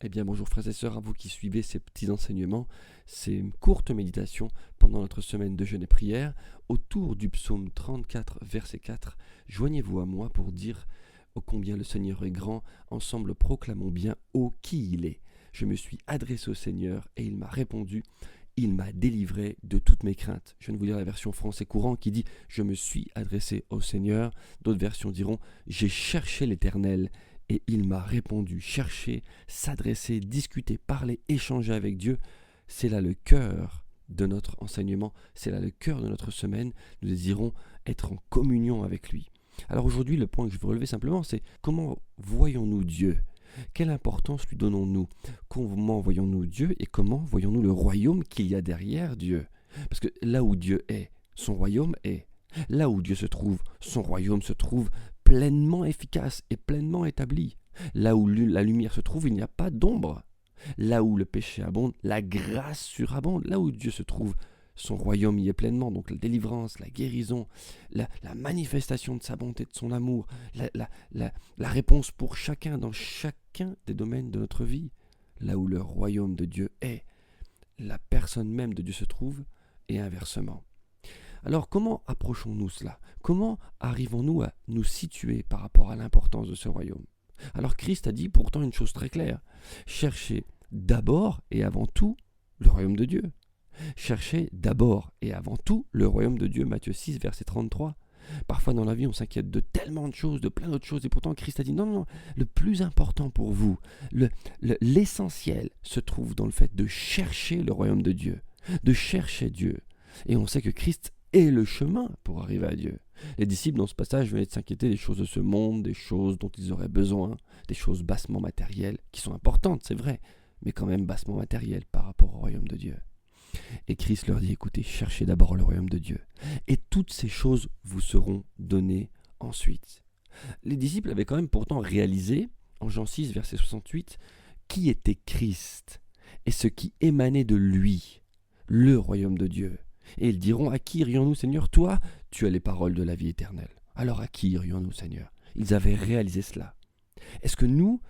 Eh bien, bonjour frères et sœurs, à vous qui suivez ces petits enseignements, ces courtes méditations pendant notre semaine de jeûne et prière, autour du psaume 34, verset 4. Joignez-vous à moi pour dire ô combien le Seigneur est grand, ensemble proclamons bien ô qui il est. Je me suis adressé au Seigneur et il m'a répondu, il m'a délivré de toutes mes craintes. Je viens de vous lire la version français courant qui dit « Je me suis adressé au Seigneur ». D'autres versions diront « J'ai cherché l'Éternel ». Et il m'a répondu, chercher, s'adresser, discuter, parler, échanger avec Dieu, c'est là le cœur de notre enseignement, c'est là le cœur de notre semaine. Nous désirons être en communion avec lui. Alors aujourd'hui, le point que je veux relever simplement, c'est comment voyons-nous Dieu ? Quelle importance lui donnons-nous ? Comment voyons-nous Dieu et comment voyons-nous le royaume qu'il y a derrière Dieu ? Parce que là où Dieu est, son royaume est. Là où Dieu se trouve, son royaume se trouve pleinement efficace et pleinement établi. Là où la lumière se trouve, il n'y a pas d'ombre. Là où le péché abonde, la grâce surabonde. Là où Dieu se trouve, son royaume y est pleinement. Donc la délivrance, la guérison, la manifestation de sa bonté, de son amour, la réponse pour chacun dans chacun des domaines de notre vie. Là où le royaume de Dieu est, la personne même de Dieu se trouve et inversement. Alors comment approchons-nous cela ? Comment arrivons-nous à nous situer par rapport à l'importance de ce royaume ? Alors Christ a dit pourtant une chose très claire. Cherchez d'abord et avant tout le royaume de Dieu. Cherchez d'abord et avant tout le royaume de Dieu, Matthieu 6, verset 33. Parfois dans la vie on s'inquiète de tellement de choses, de plein d'autres choses, et pourtant Christ a dit non, le plus important pour vous, l'essentiel se trouve dans le fait de chercher le royaume de Dieu, de chercher Dieu. Et on sait que Christ est le chemin pour arriver à Dieu. Les disciples dans ce passage venaient de s'inquiéter des choses de ce monde, des choses dont ils auraient besoin, des choses bassement matérielles, qui sont importantes, c'est vrai, mais quand même bassement matérielles par rapport au royaume de Dieu. Et Christ leur dit, écoutez, cherchez d'abord le royaume de Dieu, et toutes ces choses vous seront données ensuite. Les disciples avaient quand même pourtant réalisé, en Jean 6, verset 68, qui était Christ, et ce qui émanait de lui, le royaume de Dieu. Et ils diront, à qui irions-nous, Seigneur ? Toi, tu as les paroles de la vie éternelle. Alors à qui irions-nous, Seigneur ? Ils avaient réalisé cela. Est-ce que nous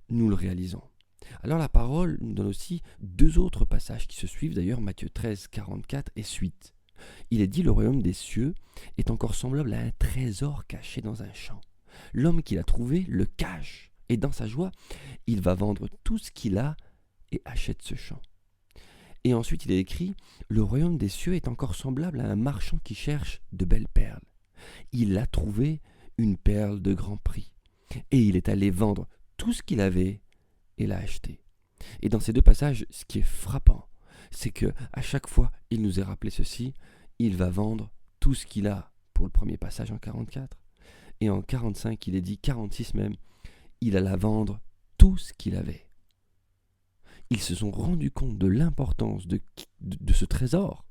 le réalisons ? Alors la parole nous donne aussi deux autres passages qui se suivent, d'ailleurs Matthieu 13, 44 et suite. Il est dit, le royaume des cieux est encore semblable à un trésor caché dans un champ. L'homme qui l'a trouvé le cache, et dans sa joie, il va vendre tout ce qu'il a et achète ce champ. Et ensuite il est écrit, le royaume des cieux est encore semblable à un marchand qui cherche de belles perles. Il a trouvé une perle de grand prix, et il est allé vendre tout ce qu'il avait et l'a acheté. Et dans ces deux passages, ce qui est frappant, c'est que à chaque fois, il nous est rappelé ceci, il va vendre tout ce qu'il a, pour le premier passage en 44, et en 45, il est dit, 46 même, il alla vendre tout ce qu'il avait. Ils se sont rendus compte de l'importance de ce trésor,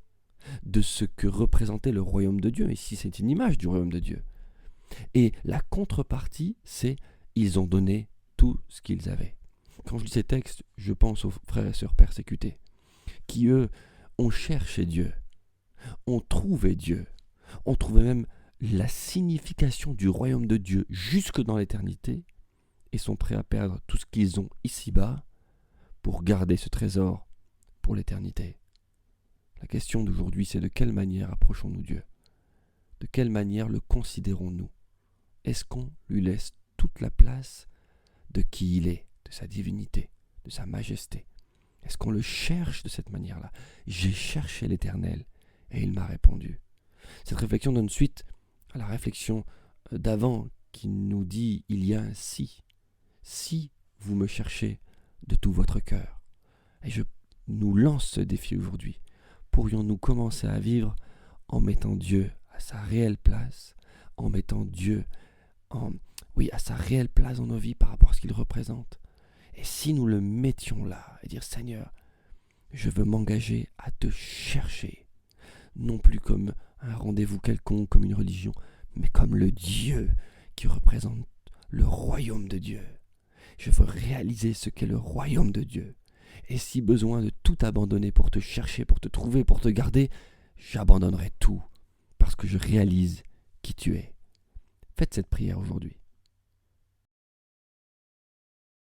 de ce que représentait le royaume de Dieu. Ici, c'est une image du royaume de Dieu. Et la contrepartie, c'est ils ont donné tout ce qu'ils avaient. Quand je lis ces textes, je pense aux frères et sœurs persécutés, qui eux ont cherché Dieu, ont trouvé Dieu, ont trouvé même la signification du royaume de Dieu jusque dans l'éternité, et sont prêts à perdre tout ce qu'ils ont ici-bas pour garder ce trésor pour l'éternité. La question d'aujourd'hui, c'est de quelle manière approchons-nous Dieu ? De quelle manière le considérons-nous ? Est-ce qu'on lui laisse toute la place de qui il est, de sa divinité, de sa majesté ? Est-ce qu'on le cherche de cette manière-là ? J'ai cherché l'Éternel et il m'a répondu. Cette réflexion donne suite à la réflexion d'avant qui nous dit il y a un si. Si vous me cherchez de tout votre cœur. Et je nous lance ce défi aujourd'hui. Pourrions-nous commencer à vivre en mettant Dieu à sa réelle place, en mettant Dieu à sa réelle place dans nos vies par rapport à ce qu'il représente. Et si nous le mettions là, et dire Seigneur, je veux m'engager à te chercher, non plus comme un rendez-vous quelconque, comme une religion, mais comme le Dieu qui représente le royaume de Dieu. Je veux réaliser ce qu'est le royaume de Dieu. Et si besoin de tout abandonner pour te chercher, pour te trouver, pour te garder, j'abandonnerai tout parce que je réalise qui tu es. Faites cette prière aujourd'hui.